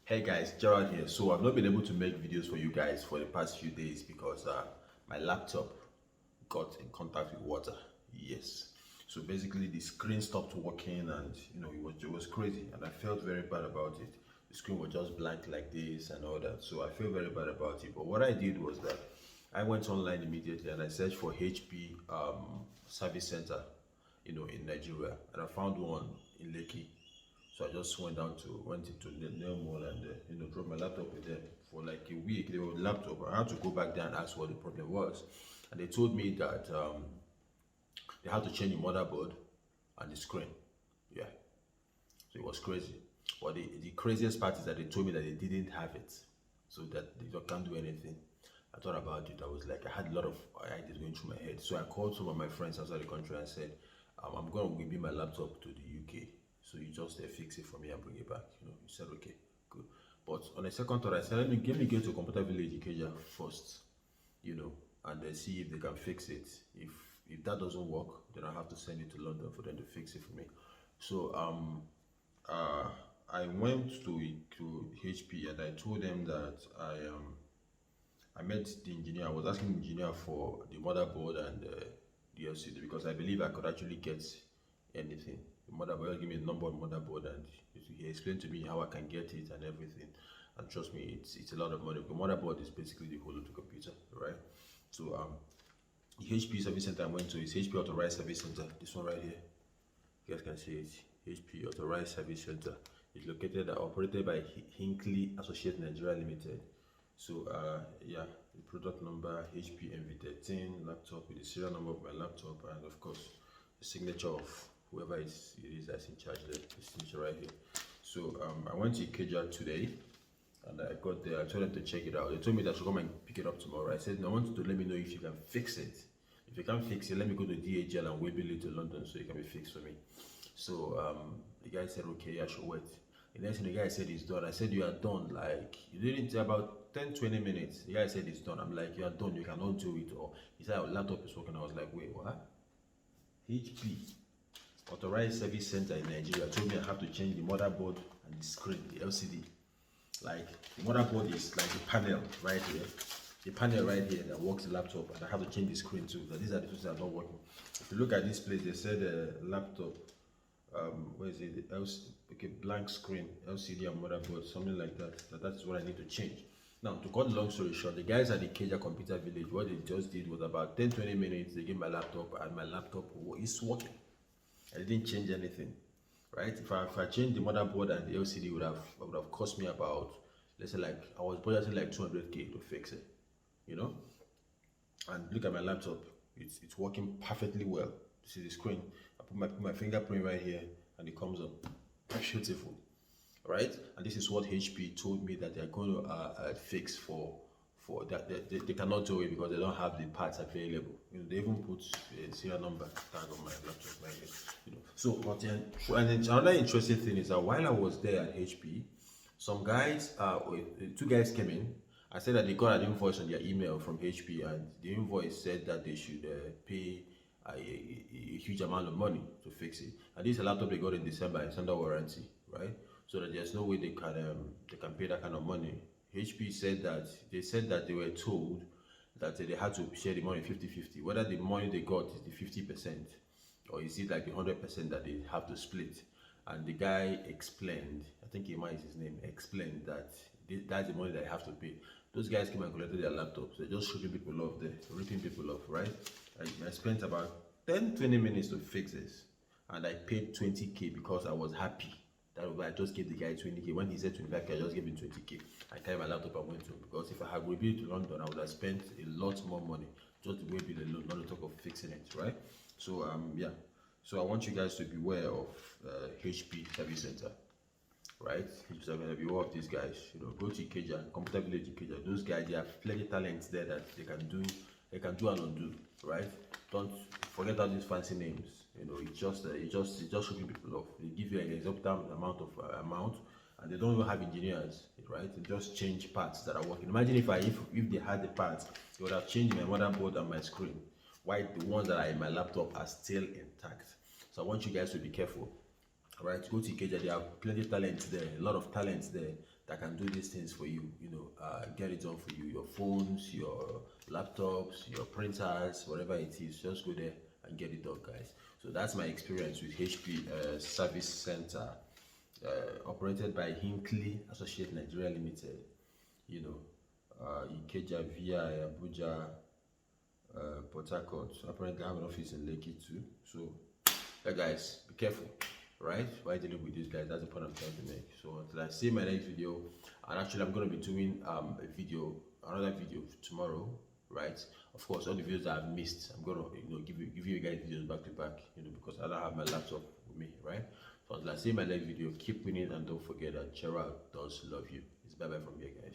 Hey guys, Gerald here. So I've not been able to make videos for you guys for the past few days because my laptop got in contact with water. Yes. So basically the screen stopped working and it was crazy and I felt very bad about it. The screen was just blank like this and all that. So I feel very bad about it. But what I did was that I went online immediately and I searched for HP service center, in Nigeria, and I found one in Lekki. So I just went into the nail mall and dropped my laptop with them for like a week. They were laptop. I had to go back there and ask what the problem was, and they told me that they had to change the motherboard and the screen. Yeah, so it was crazy. But the craziest part is that they told me that they didn't have it, so that they can't do anything. I thought about it. I was like, I had a lot of ideas going through my head. So I called some of my friends outside the country and said, I'm going to give my laptop to the UK. So you just fix it for me and bring it back. He said, okay, good. But on a second thought, I said, let me get to Computer Village Ikeja first, and then see if they can fix it. If that doesn't work, then I have to send it to London for them to fix it for me. So I went to HP and I told them that I met the engineer. I was asking the engineer for the motherboard and the LCD because I believe I could actually get anything. The motherboard, give me a number on motherboard, and he explained to me how I can get it and everything. And trust me, it's a lot of money. The motherboard is basically the whole of the computer, right? So the HP service center I went to is HP Authorized Service Center. This one right here, you guys can see it. HP Authorized Service Center. It's located operated by Hinckley Associates Nigeria Limited. So yeah, the product number HP MV13 laptop with the serial number of my laptop, and of course the signature of whoever it is that's in charge there, the signature right here. So I went to Ikeja today and I got there. I told them to check it out. They told me that I should come and pick it up tomorrow. I said, no, I want you to let me know if you can fix it. If you can't fix it, let me go to DHL and wait it to London so it can be fixed for me. So the guy said, okay, I should wait. The next thing the guy said is done. I said, you are done. Like, you didn't take about 10-20 minutes. The guy said it's done. I'm like, you are done. You cannot do it. Or he said, our laptop is working. I was like, wait, what? HP Authorized Service Center in Nigeria told me I have to change the motherboard and the screen, the LCD. Like, the motherboard is like the panel right here. The panel right here that works the laptop, and I have to change the screen too. So these are the two things that are not working. If you look at this place, they said laptop, where is it? Okay, blank screen, LCD and motherboard, something like that. That's what I need to change. Now, to cut the long story short, the guys at the Ikeja Computer Village, what they just did was about 10-20 minutes, they gave my laptop, and my laptop is working. I didn't change anything, right? If I changed the motherboard and the LCD, would have cost me about, let's say, like I was budgeting like 200K to fix it, And look at my laptop; it's working perfectly well. This is the screen. I put my fingerprint right here, and it comes up. Beautiful, right? And this is what HP told me that they're going to fix for that. They cannot do it because they don't have the parts available. They even put a serial number tag on my laptop right here. So, but then, and then another interesting thing is that while I was there at HP, some guys, two guys came in. I said that they got an invoice on their email from HP, and the invoice said that they should pay a huge amount of money to fix it. And this is a laptop they got in December. It's under warranty, right? So that there's no way they can pay that kind of money. HP said that they were told that they had to share the money 50-50. Whether the money they got is the 50% or is it like the 100% that they have to split. And the guy explained, I think Ima is his name, explained that that's the money that I have to pay. Those guys came and collected their laptops. They're just shooting people off there, ripping people off, right? I spent about 10-20 minutes to fix this, and I paid 20K because I was happy. That was why I just gave the guy 20K. When he said 25K, I just gave him 20K. I carried my laptop and went to him because if I had rebuilt to London, I would have spent a lot more money just to rebuild alone, not to talk of fixing it, right? So yeah. So I want you guys to beware of HP Service Center, right? HP Service Center, beware of these guys. Go to Ikeja, Computer Village Ikeja. Those guys, they have plenty talents there that they can do and undo, right? Don't forget all these fancy names. It's just shooting people off. They give you an exorbitant amount, and they don't even have engineers, right? They just change parts that are working. Imagine if they had the parts, they would have changed my motherboard and my screen. Why the ones that are in my laptop are still intact? So I want you guys to be careful. All right, go to Ikeja. There are plenty of talents there, a lot of talents there that can do these things for you. Get it done for you. Your phones, your laptops, your printers, whatever it is, just go there and get it done, guys. So that's my experience with HP Service Center, operated by Hinckley Associate Nigeria Limited. Ikeja, VI, Abuja, Port Harcourt. Apparently, I have an office in Lekki too. So, yeah, guys, be careful, right? Why dealing with these guys? That's the point I'm trying to make. So, until I see my next video, and actually, I'm going to be doing another video tomorrow, right? Of course, all the videos that I've missed, I'm going to give you guys videos back to back, because I don't have my laptop with me, right? So, until I see my next video, keep winning and don't forget that Gerald does love you. It's bye bye from here, guys.